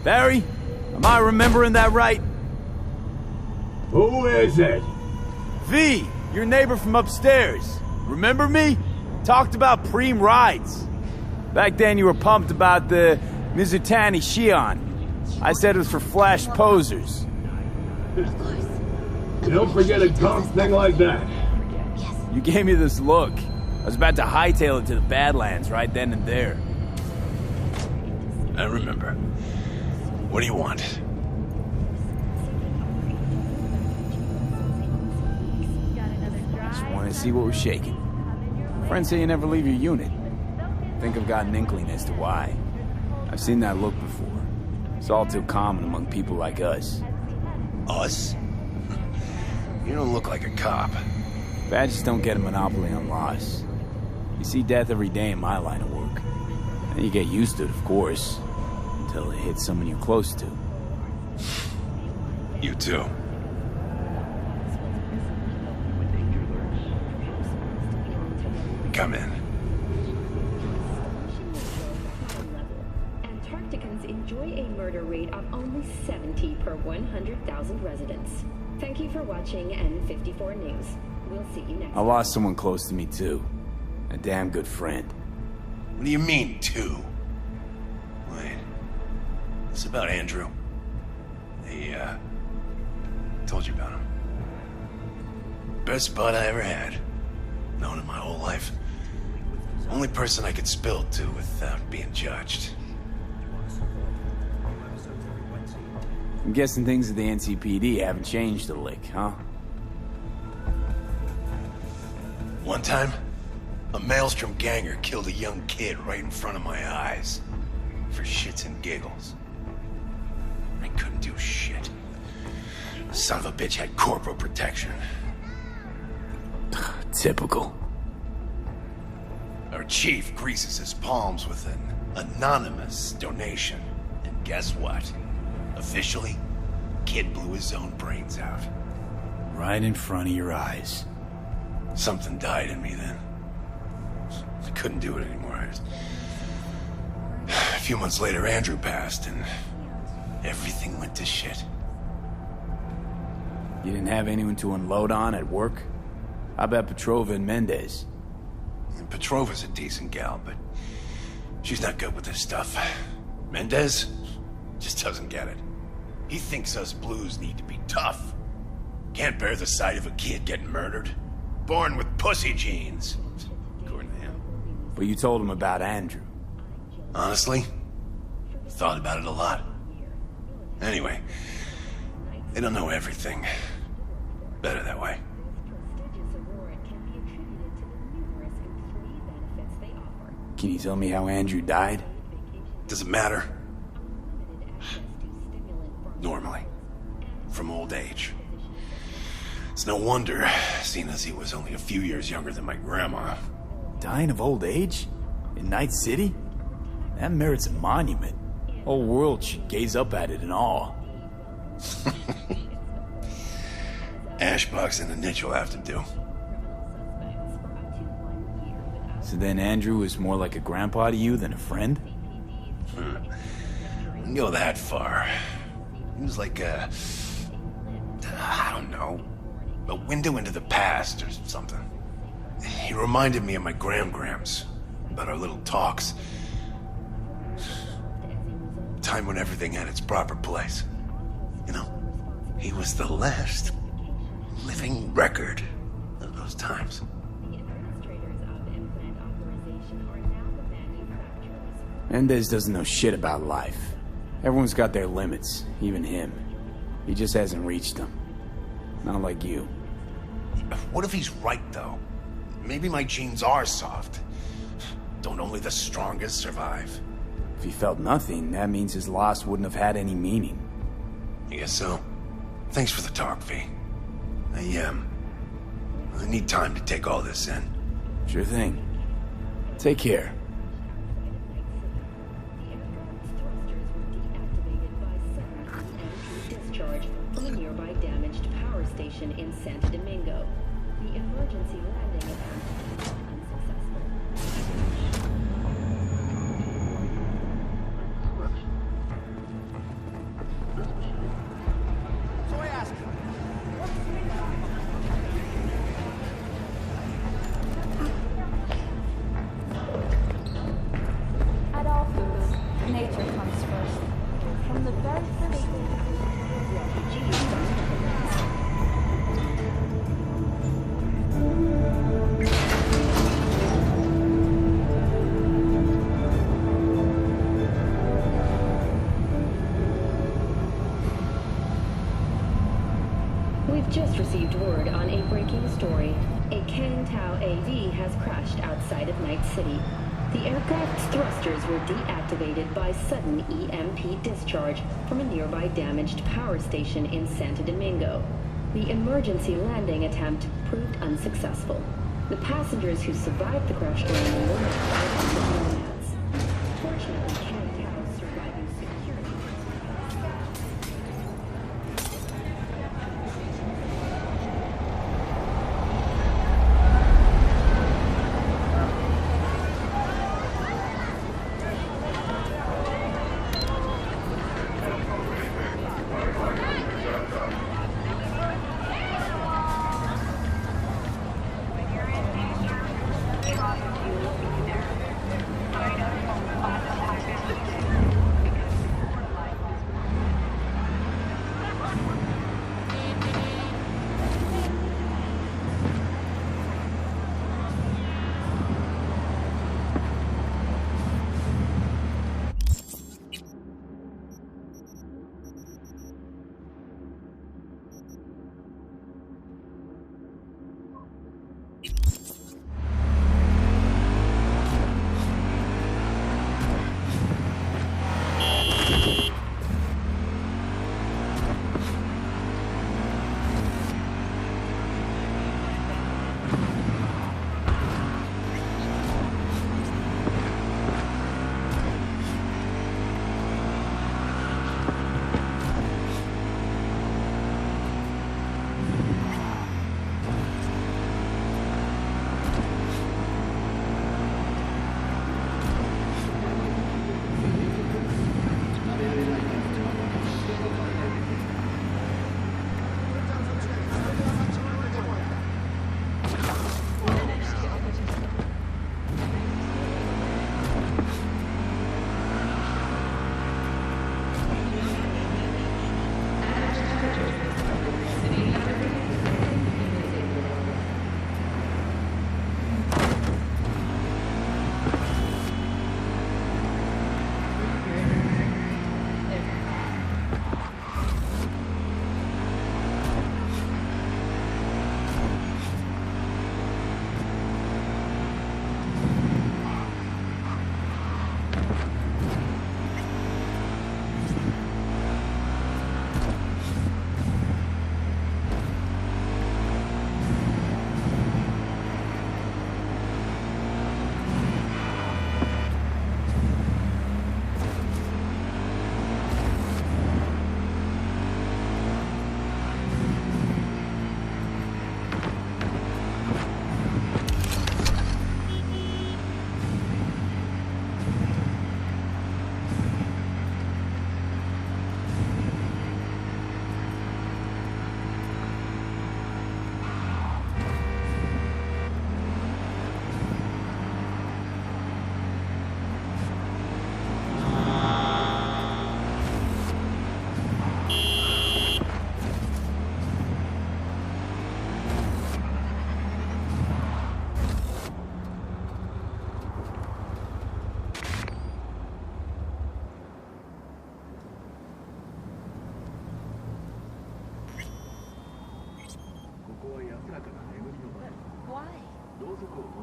Barry, am I remembering that right? Who is it? V, your neighbor from upstairs. Remember me? Talked about preem rides. Back then you were pumped about the Mizutani Shion. I said it was for flash posers. Don't forget a dumb thing like that. You gave me this look. I was about to hightail it to the Badlands right then and there. I remember. What do you want? Just wanted to see what was shaking. Friends say you never leave your unit. Think I've got an inkling as to why. I've seen that look before. It's all too common among people like us. Us? You don't look like a cop. Badges don't get a monopoly on loss. You see death every day in my line of work. And you get used to it, of course, until it hits someone you're close to. You too. Come in. Antarcticans enjoy a murder rate of only 70 per 100,000 residents. Thank you for watching N54 News. We'll see you next I lost someone close to me, too. A damn good friend. What do you mean, two? Wait. This about Andrew? They, told you about him. Best bud I ever had. Known him my whole life. Only person I could spill to without being judged. I'm guessing things at the NCPD haven't changed a lick, huh? One time, a Maelstrom ganger killed a young kid right in front of my eyes. For shits and giggles. I couldn't do shit. The son of a bitch had corporal protection. Typical. Our chief greases his palms with an anonymous donation. And guess what? Officially, kid blew his own brains out. Right in front of your eyes. Something died in me then. I couldn't do it anymore. A few months later, Andrew passed, and everything went to shit. You didn't have anyone to unload on at work? How about Petrova and Mendez? And Petrova's a decent gal, but she's not good with this stuff. Mendez just doesn't get it. He thinks us blues need to be tough. Can't bear the sight of a kid getting murdered. Born with pussy genes, according to him. But you told him about Andrew. Honestly, thought about it a lot. Anyway, they don't know everything. Better that way. Can you tell me how Andrew died? Does it matter? Normally. From old age. It's no wonder, seeing as he was only a few years younger than my grandma. Dying of old age? In Night City? That merits a monument. Whole world should gaze up at it in awe. Ashbox and a niche will have to do. So then Andrew was more like a grandpa to you than a friend? Wouldn't go that far. He was like I don't know, a window into the past or something. He reminded me of my grams, about our little talks. Time when everything had its proper place. You know, he was the last living record of those times. Mendez doesn't know shit about life. Everyone's got their limits, even him. He just hasn't reached them. Not like you. What if he's right, though? Maybe my genes are soft. Don't only the strongest survive? If he felt nothing, that means his loss wouldn't have had any meaning. I guess so. Thanks for the talk, V. I need time to take all this in. Sure thing. Take care. Discharge from a nearby damaged power station in Santo Domingo. The emergency landing attempt unsuccessful. from the very first refugees from the Netherlands. We've just received word on a breaking story. A Kang Tao AV has crashed outside of Night City. The aircraft's thrusters were deactivated by sudden EMP discharge from a nearby damaged power station in Santo Domingo. The emergency landing attempt proved unsuccessful. The passengers who survived the crash landing were notified of the nomads. Fortunately, Kang Tao's surviving security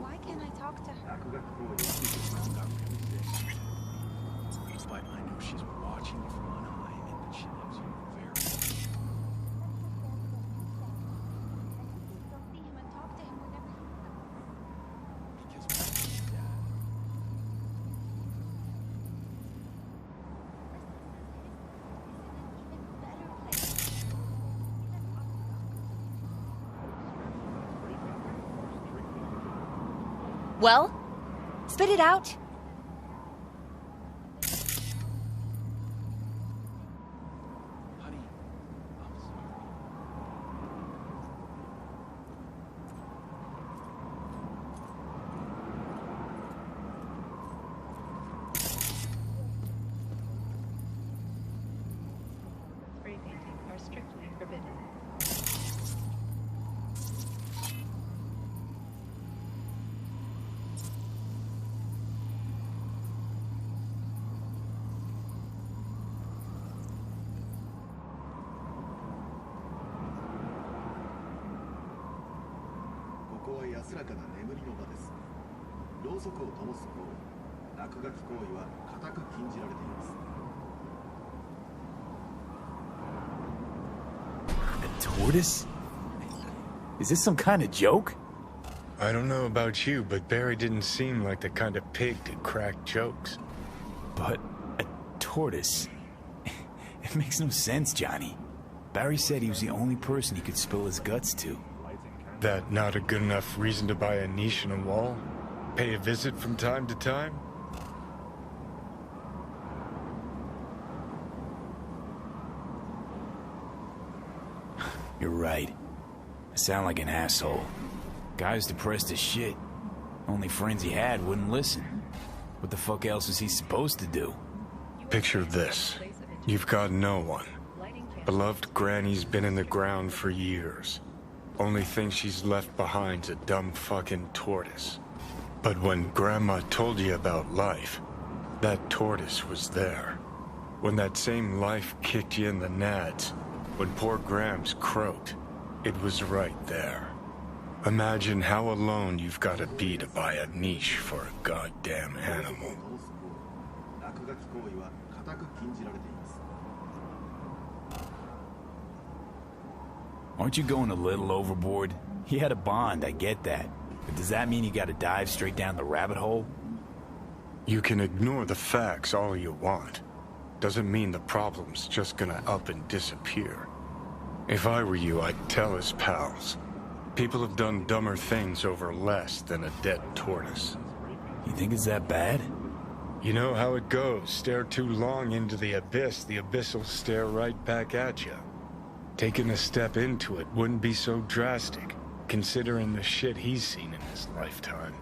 Why can't I talk to her? But I know she's watching you from on high and that she loves you very much. Go see him and talk to him whenever you want. Because why is that? Well, spit it out. Honey, I'm sorry. やかな眠りの場です。ろうそくを灯す行為、落書き行為は固く禁じられています。A tortoise? Is this some kind of joke? I don't know about you, but Barry didn't seem like the kind of pig to crack jokes. But a tortoise? It makes no sense, Johnny. Barry said he was the only person he could spill his guts to. That not a good enough reason to buy a niche in a wall? Pay a visit from time to time? You're right. I sound like an asshole. Guy's depressed as shit. Only friends he had wouldn't listen. What the fuck else is he supposed to do? Picture this. You've got no one. Beloved Granny's been in the ground for years. Only thing she's left behind's a dumb fucking tortoise. But when Grandma told you about life, that tortoise was there. When that same life kicked you in the nads, when poor Grams croaked, it was right there. Imagine how alone you've got to be to buy a niche for a goddamn animal. Aren't you going a little overboard? He had a bond, I get that. But does that mean you gotta dive straight down the rabbit hole? You can ignore the facts all you want. Doesn't mean the problem's just gonna up and disappear. If I were you, I'd tell his pals. People have done dumber things over less than a dead tortoise. You think it's that bad? You know how it goes. Stare too long into the abyss will stare right back at you. Taking a step into it wouldn't be so drastic, considering the shit he's seen in his lifetime.